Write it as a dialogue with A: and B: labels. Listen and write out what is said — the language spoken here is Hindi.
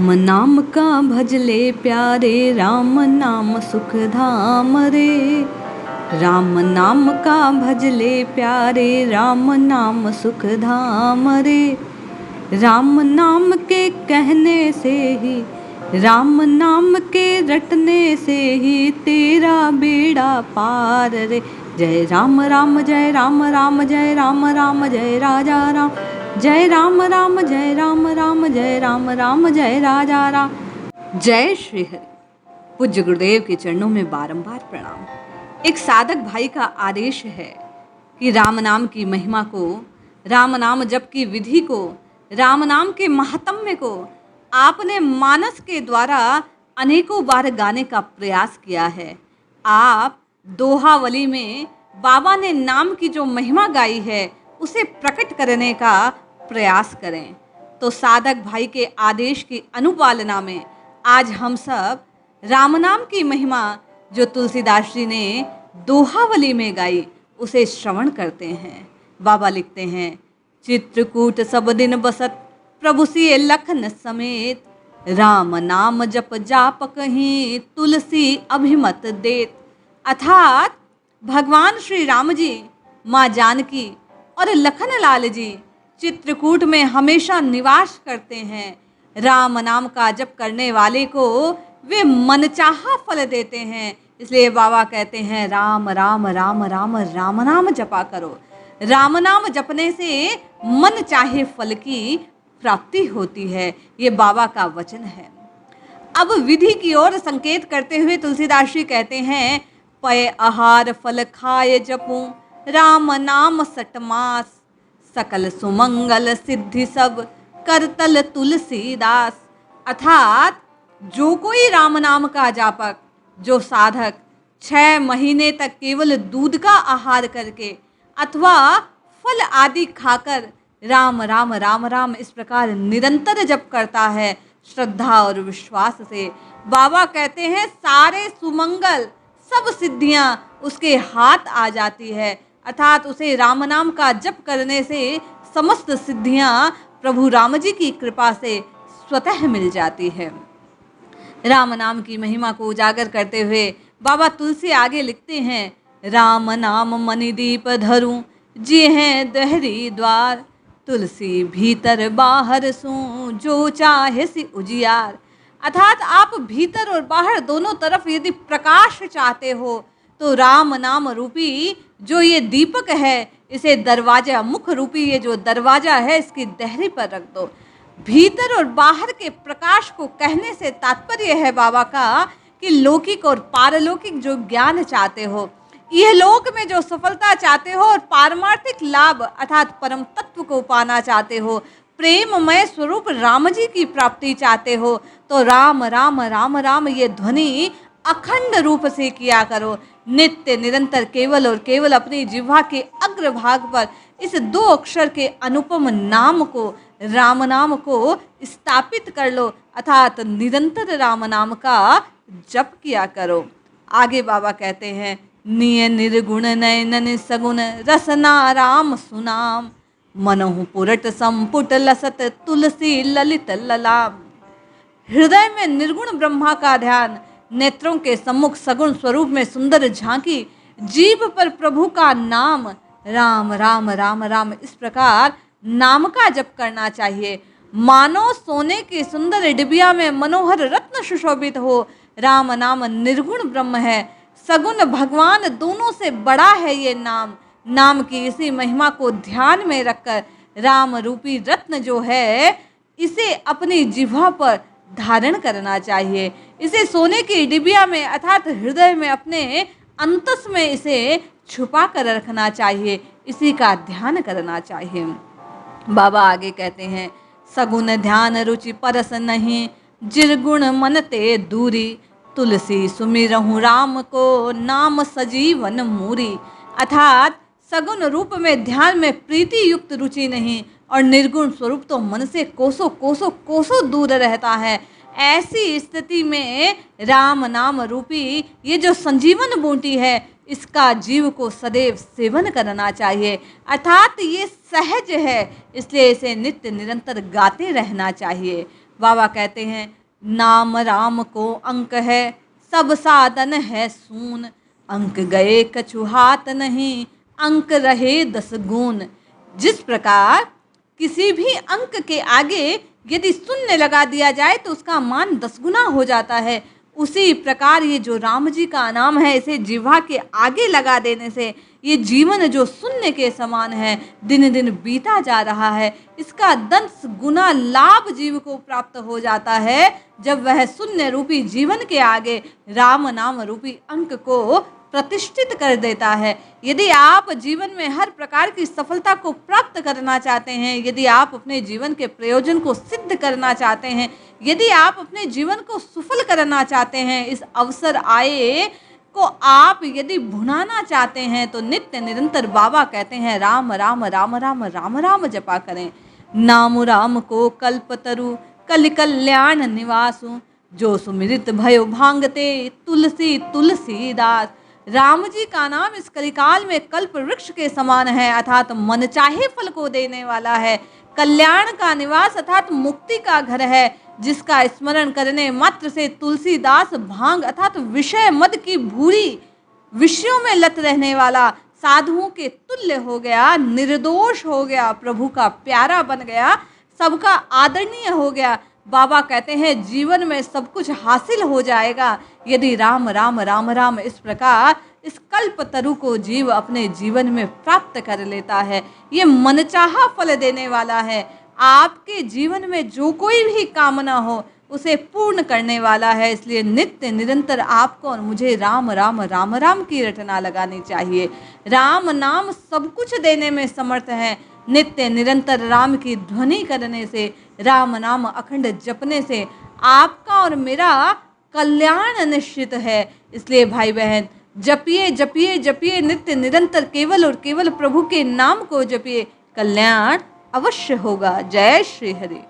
A: नाम का भजले प्यारे, राम नाम सुख धाम रे। राम नाम का भजले प्यारे, राम नाम सुख धाम रे। राम नाम के कहने से ही, राम नाम के रटने से ही तेरा बेड़ा पार रे। जय राम राम जय राम राम जय राम राम जय राजा राम। जय राम राम जय राम राम जय राम राम जय राजा राम। जय श्री हरि। पूज्य गुरुदेव के चरणों में बारंबार प्रणाम। एक साधक भाई का आदेश है कि राम नाम की महिमा को, राम नाम जप की विधि को, राम नाम के महात्म्य को आपने मानस के द्वारा अनेकों बार गाने का प्रयास किया है। आप दोहावली में बाबा ने नाम की जो महिमा गाई है उसे प्रकट करने का प्रयास करें। तो साधक भाई के आदेश की अनुपालना में आज हम सब राम नाम की महिमा जो तुलसीदास जी ने दोहावली में गाई उसे श्रवण करते हैं। बाबा लिखते हैं, चित्रकूट सब दिन बसत प्रभु सिए लखन समेत। राम नाम जप जाप कहीं तुलसी अभिमत देत। अर्थात भगवान श्री राम जी, माँ जानकी और लखन लाल जी चित्रकूट में हमेशा निवास करते हैं। राम नाम का जप करने वाले को वे मनचाहा फल देते हैं। इसलिए बाबा कहते हैं, राम राम राम राम राम नाम जपा करो। राम नाम जपने से मन चाहे फल की प्राप्ति होती है। ये बाबा का वचन है। अब विधि की ओर संकेत करते हुए तुलसीदास जी कहते हैं, पय आहार फल खाए जपूं राम नाम सटमास। सकल सुमंगल सिद्धि सब करतल तुलसीदास। अर्थात जो कोई राम नाम का जापक, जो साधक 6 महीने तक केवल दूध का आहार करके अथवा फल आदि खाकर राम राम राम राम इस प्रकार निरंतर जप करता है श्रद्धा और विश्वास से, बाबा कहते हैं सारे सुमंगल सब सिद्धियां उसके हाथ आ जाती है। अर्थात उसे राम नाम का जप करने से समस्त सिद्धियां प्रभु राम जी की कृपा से स्वतः मिल जाती है। राम नाम की महिमा को उजागर करते हुए बाबा तुलसी आगे लिखते हैं, राम नाम मणिदीप धरूं जी हैं दहरी द्वार। तुलसी भीतर बाहर सूं जो चाहे सी उजियार। अर्थात आप भीतर और बाहर दोनों तरफ यदि प्रकाश चाहते हो तो राम नाम रूपी जो ये दीपक है, इसे दरवाजा, मुख रूपी ये जो दरवाजा है, इसकी दहरी पर रख दो। भीतर और बाहर के प्रकाश को कहने से तात्पर्य है बाबा का कि लौकिक और पारलौकिक जो ज्ञान चाहते हो, यह लोक में जो सफलता चाहते हो और पारमार्थिक लाभ अर्थात परम तत्व को पाना चाहते हो, प्रेममय स्वरूप राम जी की प्राप्ति चाहते हो, तो राम राम राम राम ये ध्वनि अखंड रूप से किया करो। नित्य निरंतर केवल और केवल अपनी जिह्वा के अग्रभाग पर इस 2 अक्षर के अनुपम नाम को, राम नाम को स्थापित कर लो। अर्थात निरंतर राम नाम का जप किया करो। आगे बाबा कहते हैं, निय निर्गुण नयन सगुण रसना राम सुनाम। मनहु पुरट संपुट लसत तुलसी ललित ललाम। हृदय में निर्गुण ब्रह्मा का ध्यान, नेत्रों के सम्मुख सगुण स्वरूप में सुंदर झांकी, जीभ पर प्रभु का नाम, राम राम राम राम इस प्रकार नाम का जप करना चाहिए। मानो सोने की सुंदर डिबिया में मनोहर रत्न सुशोभित हो। राम नाम निर्गुण ब्रह्म है, सगुण भगवान दोनों से बड़ा है ये नाम। नाम की इसी महिमा को ध्यान में रखकर राम रूपी रत्न जो है, इसे अपनी जिह्वा पर धारण करना चाहिए। इसे सोने की डिबिया में अर्थात हृदय में अपने अंतस में इसे छुपा कर रखना चाहिए। इसी का ध्यान करना चाहिए। बाबा आगे कहते हैं, सगुण ध्यान रुचि परस नहीं जिरगुण मन ते दूरी। तुलसी सुमिरहु राम को नाम सजीवन मूरी। अर्थात सगुण रूप में ध्यान में प्रीति युक्त रुचि नहीं और निर्गुण स्वरूप तो मन से कोसों कोसों कोसों दूर रहता है। ऐसी स्थिति में राम नाम रूपी ये जो संजीवन बूटी है, इसका जीव को सदैव सेवन करना चाहिए। अर्थात ये सहज है, इसलिए इसे नित्य निरंतर गाते रहना चाहिए। बाबा कहते हैं नाम राम को अंक है, सब साधन है सून। अंक गए कछु हाथ नहीं, अंक रहे 10 गुण। जिस प्रकार किसी भी अंक के आगे यदि शून्य लगा दिया जाए तो उसका मान 10 गुना हो जाता है, उसी प्रकार ये जो राम जी का नाम है, इसे जिह्वा के आगे लगा देने से ये जीवन जो शून्य के समान है, दिन दिन बीता जा रहा है, इसका 10 गुना लाभ जीव को प्राप्त हो जाता है जब वह शून्य रूपी जीवन के आगे राम नाम रूपी अंक को प्रतिष्ठित कर देता है। यदि आप जीवन में हर प्रकार की सफलता को प्राप्त करना चाहते हैं, यदि आप अपने जीवन के प्रयोजन को सिद्ध करना चाहते हैं, यदि आप अपने जीवन को सफल करना चाहते हैं, इस अवसर आए को आप यदि भुनाना चाहते हैं, तो नित्य निरंतर बाबा कहते हैं राम राम राम राम राम राम जपा करें। नाम राम को कल्पतरु कलि कल्याण निवासु, जो सुमिरित भयो भांगते तुलसी तुलसीदास। राम जी का नाम इस कलिकाल में कल्प वृक्ष के समान है, अर्थात मन चाहे फल को देने वाला है। कल्याण का निवास अर्थात मुक्ति का घर है, जिसका स्मरण करने मात्र से तुलसीदास भांग अर्थात विषय मद की भूरी विषयों में लत रहने वाला साधुओं के तुल्य हो गया, निर्दोष हो गया, प्रभु का प्यारा बन गया, सबका आदरणीय हो गया। बाबा कहते हैं जीवन में सब कुछ हासिल हो जाएगा यदि राम राम राम राम इस प्रकार इस कल्पतरु को जीव अपने जीवन में प्राप्त कर लेता है। ये मनचाहा फल देने वाला है। आपके जीवन में जो कोई भी कामना हो उसे पूर्ण करने वाला है। इसलिए नित्य निरंतर आपको और मुझे राम राम राम राम की रटना लगानी चाहिए। राम नाम सब कुछ देने में समर्थ है। नित्य निरंतर राम की ध्वनि करने से, राम नाम अखंड जपने से आपका और मेरा कल्याण निश्चित है। इसलिए भाई बहन जपिए जपिए जपिए, नित्य निरंतर केवल और केवल प्रभु के नाम को जपिए, कल्याण अवश्य होगा। जय श्री हरि।